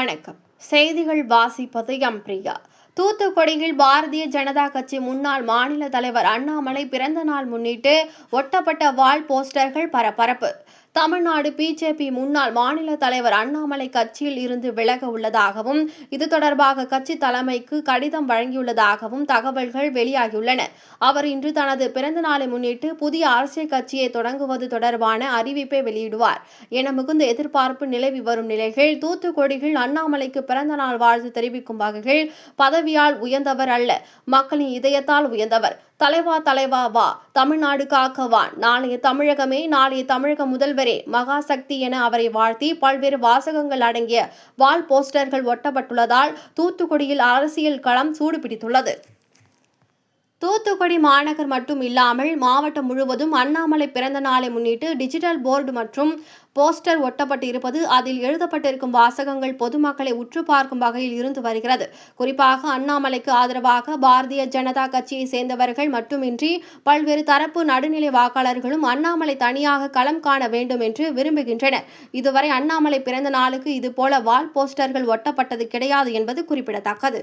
வணக்கம். செய்திகள் வாசிப்பது பிரியா. தூத்துக்குடியில் பாரதிய ஜனதா கட்சி முன்னாள் மாநில தலைவர் அண்ணாமலை பிறந்த நாள் முன்னிட்டு ஒட்டப்பட்ட வால் போஸ்டர்கள் பரபரப்பு. தமிழ்நாடு பிஜேபி முன்னாள் மாநில தலைவர் அண்ணாமலை கட்சியில் இருந்து விலக உள்ளதாகவும் இது தொடர்பாக கட்சி தலைமைக்கு கடிதம் வழங்கியுள்ளதாகவும் தகவல்கள் வெளியாகியுள்ளன. அவர் இன்று தனது பிறந்த நாளை முன்னிட்டு புதிய அரசியல் கட்சியை தொடங்குவது தொடர்பான அறிவிப்பை வெளியிடுவார் என மிகுந்த எதிர்பார்ப்பு நிலவி வரும் நிலையில் தூத்துக்குடியில் அண்ணாமலைக்கு பிறந்த நாள் வாழ்த்து தெரிவிக்கும் வகையில் பதவியால் உயர்ந்தவர் அல்ல, மக்களின் இதயத்தால் உயர்ந்தவர். தலைவா தலைவா வா, தமிழ்நாடு காக்கவா, நாளைய தமிழகமே, நாளைய தமிழக முதல்வரே, மகாசக்தி என அவரை வாழ்த்தி பல்வேறு வாசகங்கள் அடங்கிய வால் போஸ்டர்கள் ஒட்டப்பட்டுள்ளதால் தூத்துக்குடியில் அரசியல் களம் சூடுபிடித்துள்ளது. தூத்துக்குடி மாநகர் மட்டும் இல்லாமல் மாவட்டம் முழுவதும் அண்ணாமலை பிறந்த நாளை முன்னிட்டு டிஜிட்டல் போர்டு மற்றும் போஸ்டர் ஒட்டப்பட்டு இருப்பது, அதில் எழுதப்பட்டிருக்கும் வாசகங்கள் பொதுமக்களை உற்று பார்க்கும் வகையில் இருந்து வருகிறது. குறிப்பாக அண்ணாமலைக்கு ஆதரவாக பாரதிய ஜனதா கட்சியை சேர்ந்தவர்கள் மட்டுமின்றி பல்வேறு தரப்பு நடுநிலை வாக்காளர்களும் அண்ணாமலை தனியாக களம் காண வேண்டும் என்று விரும்புகின்றனர். இதுவரை அண்ணாமலை பிறந்த நாளுக்கு இதுபோல வால் போஸ்டர்கள் ஒட்டப்பட்டது கிடையாது என்பது குறிப்பிடத்தக்கது.